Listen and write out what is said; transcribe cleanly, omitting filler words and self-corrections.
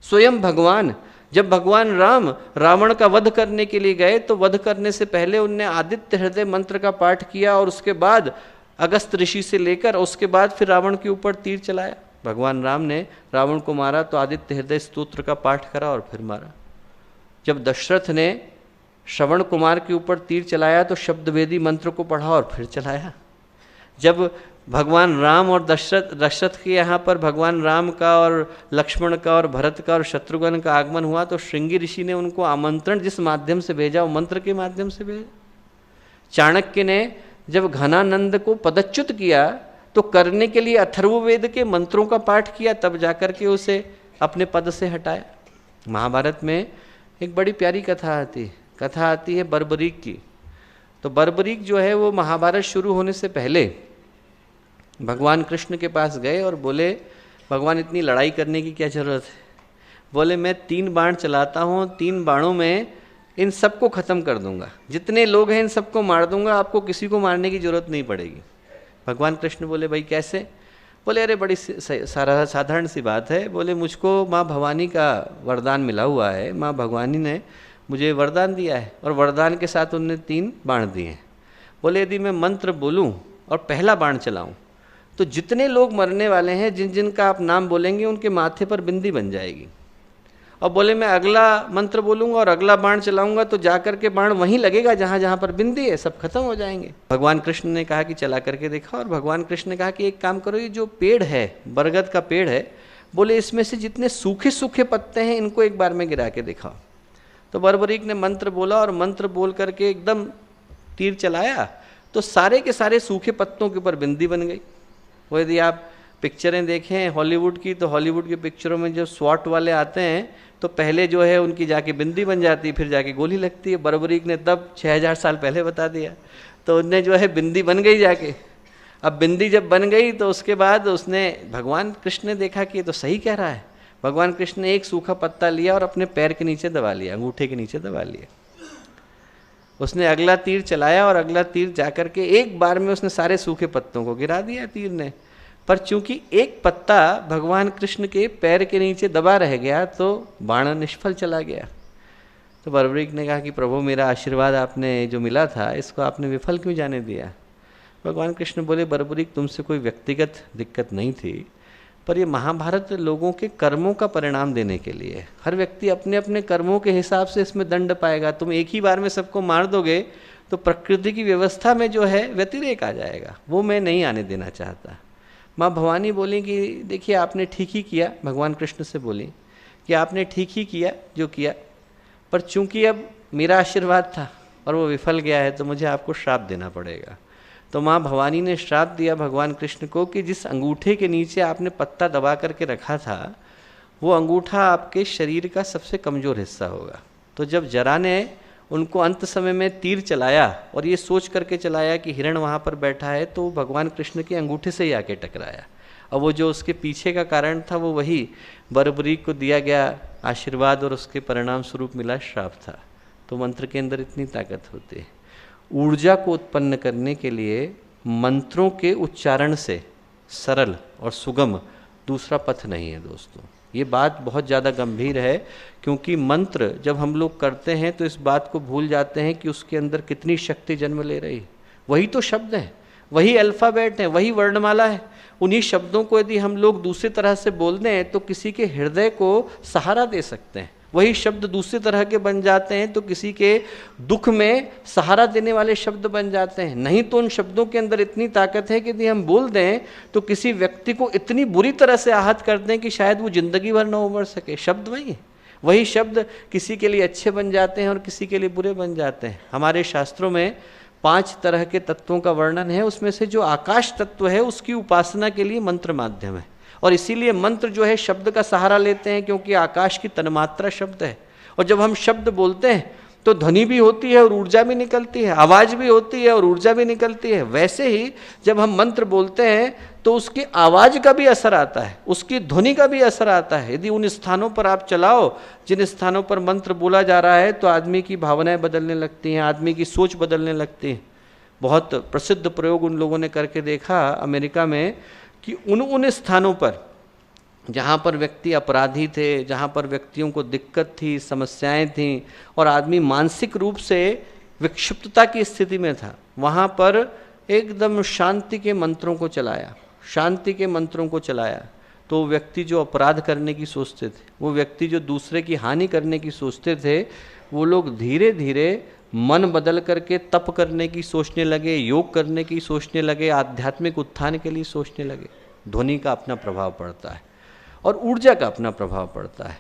स्वयं भगवान, जब भगवान राम रावण का वध करने के लिए गए तो वध करने से पहले उनने आदित्य हृदय मंत्र का पाठ किया और उसके बाद अगस्त ऋषि से लेकर उसके बाद फिर रावण के ऊपर तीर चलाया। भगवान राम ने रावण को मारा तो आदित्य हृदय स्तोत्र का पाठ करा और फिर मारा। जब दशरथ ने श्रवण कुमार के ऊपर तीर चलाया तो शब्दवेदी मंत्र को पढ़ा और फिर चलाया। जब भगवान राम और दशरथ के यहाँ पर भगवान राम का और लक्ष्मण का और भरत का और शत्रुघ्न का आगमन हुआ तो श्रृंगी ऋषि ने उनको आमंत्रण जिस माध्यम से भेजा वो मंत्र के माध्यम से भेजा। चाणक्य ने जब घनानंद को पदच्युत किया तो करने के लिए अथर्ववेद के मंत्रों का पाठ किया, तब जाकर के उसे अपने पद से हटाया। महाभारत में एक बड़ी प्यारी कथा आती है बर्बरीक की। तो बर्बरीक जो है वो महाभारत शुरू होने से पहले भगवान कृष्ण के पास गए और बोले, भगवान इतनी लड़ाई करने की क्या जरूरत है? बोले मैं 3 बाण चलाता हूँ, 3 बाणों में इन सबको ख़त्म कर दूंगा, जितने लोग हैं इन सबको मार दूंगा, आपको किसी को मारने की जरूरत नहीं पड़ेगी। भगवान कृष्ण बोले भाई कैसे? बोले अरे बड़ी साधारण सी बात है। बोले मुझको माँ भवानी का वरदान मिला हुआ है, माँ भवानी ने मुझे वरदान दिया है और वरदान के साथ उनने 3 बाण दिए हैं। बोले यदि मैं मंत्र बोलूं और पहला बाण चलाऊं तो जितने लोग मरने वाले हैं, जिन जिन का आप नाम बोलेंगे उनके माथे पर बिंदी बन जाएगी। और बोले मैं अगला मंत्र बोलूंगा और अगला बाण चलाऊंगा तो जाकर के बाण वहीं लगेगा जहां जहां पर बिंदी है, सब खत्म हो जाएंगे। भगवान कृष्ण ने कहा कि चला करके देखा और भगवान कृष्ण ने कहा कि एक काम करो, ये जो पेड़ है बरगद का पेड़ है, बोले इसमें से जितने सूखे सूखे पत्ते हैं इनको एक बार में गिरा के दिखाओ। तो बर्बरीक ने मंत्र बोला और मंत्र बोल करके एकदम तीर चलाया तो सारे के सारे सूखे पत्तों के ऊपर बिंदी बन गई। वो यदि आप पिक्चरें देखें हॉलीवुड की, तो हॉलीवुड की पिक्चरों में जो स्वॉट वाले आते हैं तो पहले जो है उनकी जाके बिंदी बन जाती है, फिर जाके गोली लगती है। बर्बरीक ने तब 6000 साल पहले बता दिया, तो उनने जो है बिंदी बन गई जाके। अब बिंदी जब बन गई तो उसके बाद उसने भगवान कृष्ण ने देखा कि ये तो सही कह रहा है। भगवान कृष्ण ने एक सूखा पत्ता लिया और अपने पैर के नीचे दबा लिया, अंगूठे के नीचे दबा लिया। उसने अगला तीर चलाया और अगला तीर जाकर के एक बार में उसने सारे सूखे पत्तों को गिरा दिया तीर ने। पर चूंकि एक पत्ता भगवान कृष्ण के पैर के नीचे दबा रह गया तो बाण निष्फल चला गया। तो बर्बरीक ने कहा कि प्रभु मेरा आशीर्वाद आपने जो मिला था इसको आपने विफल क्यों जाने दिया? भगवान कृष्ण बोले बर्बरीक तुमसे कोई व्यक्तिगत दिक्कत नहीं थी, पर ये महाभारत लोगों के कर्मों का परिणाम देने के लिए, हर व्यक्ति अपने अपने कर्मों के हिसाब से इसमें दंड पाएगा। तुम एक ही बार में सबको मार दोगे तो प्रकृति की व्यवस्था में जो है व्यतिरेक आ जाएगा, वो मैं नहीं आने देना चाहता। माँ भवानी बोली कि देखिए आपने ठीक ही किया, भगवान कृष्ण से बोली कि आपने ठीक ही किया जो किया, पर चूंकि अब मेरा आशीर्वाद था और वो विफल गया है तो मुझे आपको श्राप देना पड़ेगा। तो माँ भवानी ने श्राप दिया भगवान कृष्ण को कि जिस अंगूठे के नीचे आपने पत्ता दबा करके रखा था वो अंगूठा आपके शरीर का सबसे कमज़ोर हिस्सा होगा। तो जब जरा ने उनको अंत समय में तीर चलाया और ये सोच करके चलाया कि हिरण वहाँ पर बैठा है, तो भगवान कृष्ण के अंगूठे से ही आके टकराया। और वो जो उसके पीछे का कारण था वो वही बर्बरीक को दिया गया आशीर्वाद और उसके परिणाम स्वरूप मिला श्राप था। तो मंत्र के अंदर इतनी ताकत होती है। ऊर्जा को उत्पन्न करने के लिए मंत्रों के उच्चारण से सरल और सुगम दूसरा पथ नहीं है दोस्तों। ये बात बहुत ज़्यादा गंभीर है, क्योंकि मंत्र जब हम लोग करते हैं तो इस बात को भूल जाते हैं कि उसके अंदर कितनी शक्ति जन्म ले रही है। वही तो शब्द हैं, वही अल्फ़ाबेट हैं, वही वर्णमाला है। उन्हीं शब्दों को यदि हम लोग दूसरी तरह से बोल दें तो किसी के हृदय को सहारा दे सकते हैं। वही शब्द दूसरी तरह के बन जाते हैं तो किसी के दुख में सहारा देने वाले शब्द बन जाते हैं। नहीं तो उन शब्दों के अंदर इतनी ताकत है कि यदि हम बोल दें तो किसी व्यक्ति को इतनी बुरी तरह से आहत कर दें कि शायद वो जिंदगी भर न उबर सके। शब्द वही है, वही शब्द किसी के लिए अच्छे बन जाते हैं और किसी के लिए बुरे बन जाते हैं। हमारे शास्त्रों में 5 तरह के तत्वों का वर्णन है, उसमें से जो आकाश तत्व है उसकी उपासना के लिए मंत्र माध्यम है। और इसीलिए मंत्र जो है शब्द का सहारा लेते हैं, क्योंकि आकाश की तन्मात्रा शब्द है। और जब हम शब्द बोलते हैं तो ध्वनि भी होती है और ऊर्जा भी निकलती है, आवाज़ भी होती है और ऊर्जा भी निकलती है। वैसे ही जब हम मंत्र बोलते हैं तो उसकी आवाज़ का भी असर आता है, उसकी ध्वनि का भी असर आता है। यदि उन स्थानों पर आप चलाओ जिन स्थानों पर मंत्र बोला जा रहा है तो आदमी की भावनाएं बदलने लगती हैं, आदमी की सोच बदलने लगती है। बहुत प्रसिद्ध प्रयोग उन लोगों ने करके देखा अमेरिका में कि उन स्थानों पर जहाँ पर व्यक्ति अपराधी थे, जहाँ पर व्यक्तियों को दिक्कत थी, समस्याएं थीं और आदमी मानसिक रूप से विक्षिप्तता की स्थिति में था, वहाँ पर एकदम शांति के मंत्रों को चलाया, शांति के मंत्रों को चलाया। तो व्यक्ति जो अपराध करने की सोचते थे, वो व्यक्ति जो दूसरे की हानि करने की सोचते थे, वो लोग धीरे धीरे मन बदल करके तप करने की सोचने लगे, योग करने की सोचने लगे, आध्यात्मिक उत्थान के लिए सोचने लगे। ध्वनि का अपना प्रभाव पड़ता है और ऊर्जा का अपना प्रभाव पड़ता है।